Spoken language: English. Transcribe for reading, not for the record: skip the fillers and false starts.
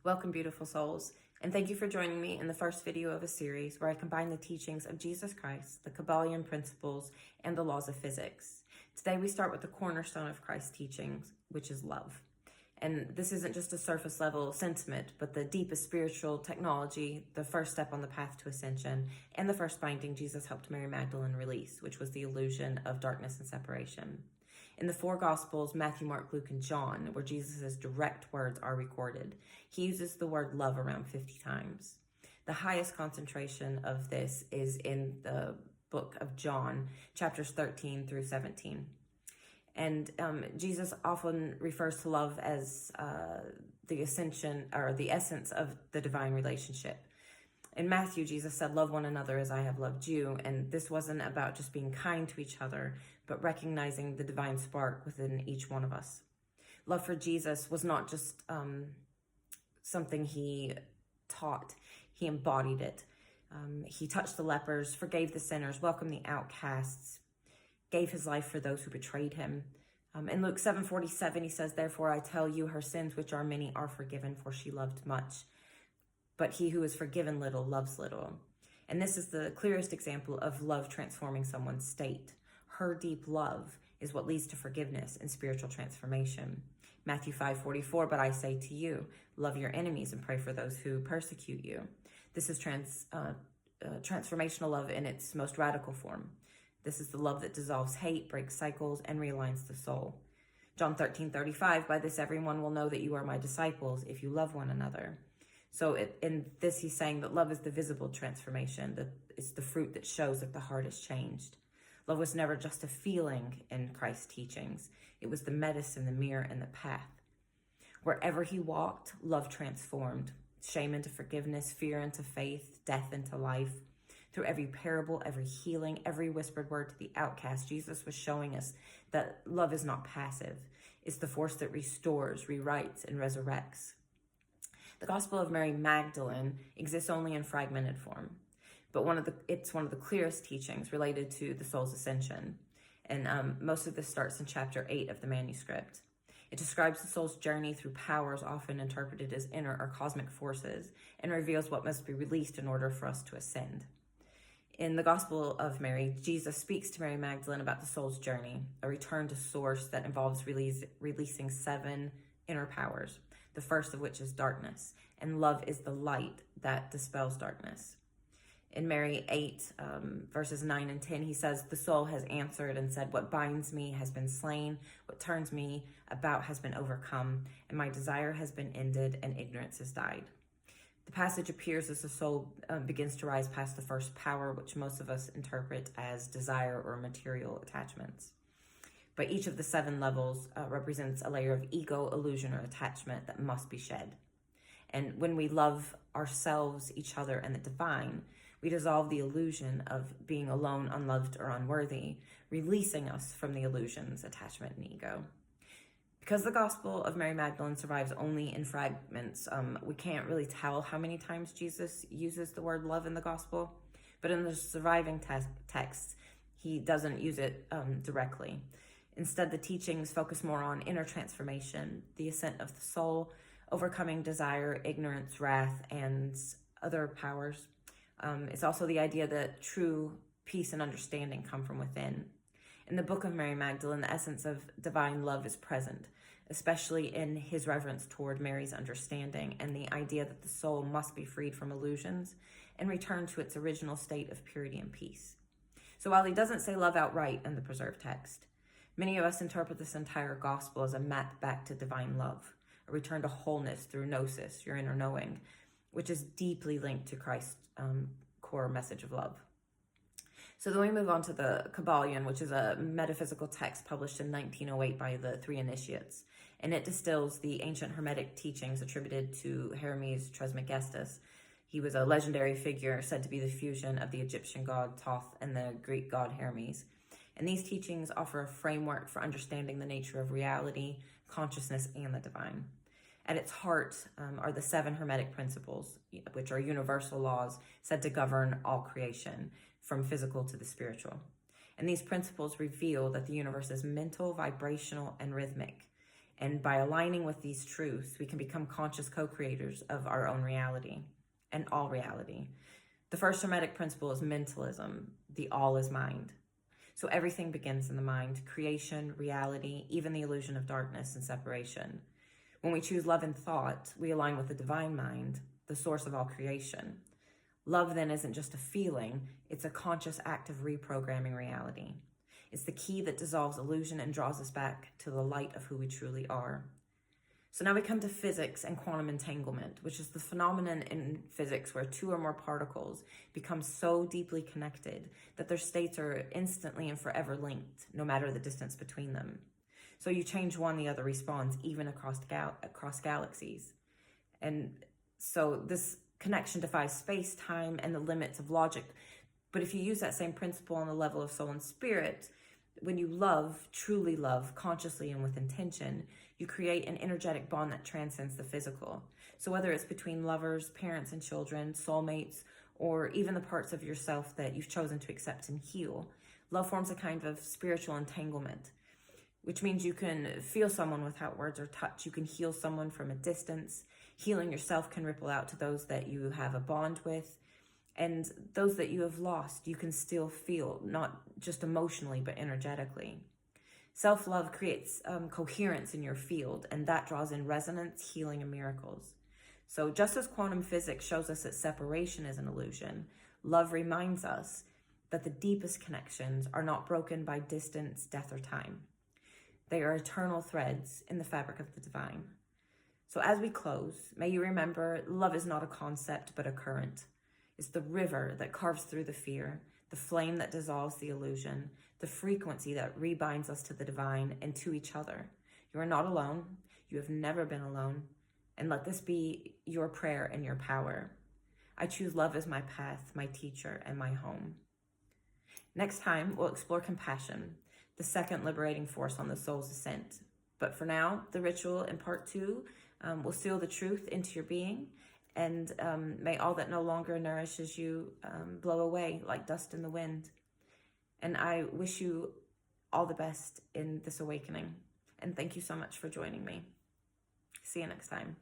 Welcome, beautiful souls, and thank you for joining me in the first video of a series where I combine the teachings of Jesus Christ, the Kybalion principles, and the laws of physics. Today we start with the cornerstone of Christ's teachings, which is love. And this isn't just a surface level sentiment, but the deepest spiritual technology, the first step on the path to ascension, and the first binding Jesus helped Mary Magdalene release, which was the illusion of darkness and separation. In the four Gospels, Matthew, Mark, Luke, and John, where Jesus' direct words are recorded, he uses the word love around 50 times. The highest concentration of this is in the book of John, chapters 13 through 17. And Jesus often refers to love as the ascension or the essence of the divine relationship. In Matthew, Jesus said, "Love one another as I have loved you." And this wasn't about just being kind to each other, but recognizing the divine spark within each one of us. Love for Jesus was not just something he taught, he embodied it. He touched the lepers, forgave the sinners, welcomed the outcasts, gave his life for those who betrayed him. In Luke 7:47, he says, "Therefore I tell you, her sins, which are many, are forgiven, for she loved much. But he who is forgiven little loves little." And this is the clearest example of love transforming someone's state. Her deep love is what leads to forgiveness and spiritual transformation. Matthew 5:44, "But I say to you, love your enemies and pray for those who persecute you." This is transformational love in its most radical form. This is the love that dissolves hate, breaks cycles, and realigns the soul. John 13:35, "By this everyone will know that you are my disciples if you love one another." So in this, he's saying that love is the visible transformation, that it's the fruit that shows that the heart is changed. Love was never just a feeling in Christ's teachings. It was the medicine, the mirror, and the path. Wherever he walked, love transformed. Shame into forgiveness, fear into faith, death into life. Through every parable, every healing, every whispered word to the outcast, Jesus was showing us that love is not passive. It's the force that restores, rewrites, and resurrects. The Gospel of Mary Magdalene exists only in fragmented form, but it's one of the clearest teachings related to the soul's ascension. And most of this starts in chapter 8 of the manuscript. It describes the soul's journey through powers often interpreted as inner or cosmic forces and reveals what must be released in order for us to ascend. In the Gospel of Mary, Jesus speaks to Mary Magdalene about the soul's journey, a return to source that involves releasing 7 inner powers, the first of which is darkness, and love is the light that dispels darkness. In Mary 8, verses 9 and 10, he says, "The soul has answered and said, what binds me has been slain, what turns me about has been overcome, and my desire has been ended, and ignorance has died." The passage appears as the soul begins to rise past the first power, which most of us interpret as desire or material attachments. But each of the 7 levels represents a layer of ego, illusion, or attachment that must be shed. And when we love ourselves, each other, and the divine, we dissolve the illusion of being alone, unloved, or unworthy, releasing us from the illusions, attachment, and ego. Because the Gospel of Mary Magdalene survives only in fragments, we can't really tell how many times Jesus uses the word love in the Gospel, but in the surviving texts, he doesn't use it directly. Instead, the teachings focus more on inner transformation, the ascent of the soul, overcoming desire, ignorance, wrath, and other powers. It's also the idea that true peace and understanding come from within. In the book of Mary Magdalene, the essence of divine love is present, especially in his reverence toward Mary's understanding and the idea that the soul must be freed from illusions and return to its original state of purity and peace. So while he doesn't say love outright in the preserved text, many of us interpret this entire gospel as a map back to divine love, a return to wholeness through gnosis, your inner knowing, which is deeply linked to Christ's core message of love. So then we move on to the Kybalion, which is a metaphysical text published in 1908 by the 3 initiates, and it distills the ancient Hermetic teachings attributed to Hermes Trismegistus. He was a legendary figure said to be the fusion of the Egyptian god Thoth and the Greek god Hermes. And these teachings offer a framework for understanding the nature of reality, consciousness, and the divine. At its heart are the 7 Hermetic principles, which are universal laws said to govern all creation, from physical to the spiritual. And these principles reveal that the universe is mental, vibrational, and rhythmic. And by aligning with these truths, we can become conscious co-creators of our own reality and all reality. The first Hermetic principle is mentalism. The all is mind. So everything begins in the mind: creation, reality, even the illusion of darkness and separation. When we choose love in thought, we align with the divine mind, the source of all creation. Love then isn't just a feeling, it's a conscious act of reprogramming reality. It's the key that dissolves illusion and draws us back to the light of who we truly are. So now we come to physics and quantum entanglement, which is the phenomenon in physics where two or more particles become so deeply connected that their states are instantly and forever linked, no matter the distance between them. So you change one, the other responds, even across galaxies. And so this connection defies space, time, and the limits of logic. But if you use that same principle on the level of soul and spirit, when you love, truly love, consciously and with intention, you create an energetic bond that transcends the physical. So whether it's between lovers, parents and children, soulmates, or even the parts of yourself that you've chosen to accept and heal, love forms a kind of spiritual entanglement, which means you can feel someone without words or touch. You can heal someone from a distance. Healing yourself can ripple out to those that you have a bond with. And those that you have lost, you can still feel, not just emotionally, but energetically. Self-love creates coherence in your field, and that draws in resonance, healing, and miracles. So just as quantum physics shows us that separation is an illusion, love reminds us that the deepest connections are not broken by distance, death, or time. They are eternal threads in the fabric of the divine. So as we close, may you remember, love is not a concept, but a current. It's the river that carves through the fear, the flame that dissolves the illusion, the frequency that rebinds us to the divine and to each other. You are not alone. You have never been alone. And let this be your prayer and your power. I choose love as my path, my teacher, and my home. Next time, we'll explore compassion, the second liberating force on the soul's ascent. But for now, the ritual in part 2 will seal the truth into your being, and may all that no longer nourishes you blow away like dust in the wind. And I wish you all the best in this awakening. And thank you so much for joining me. See you next time.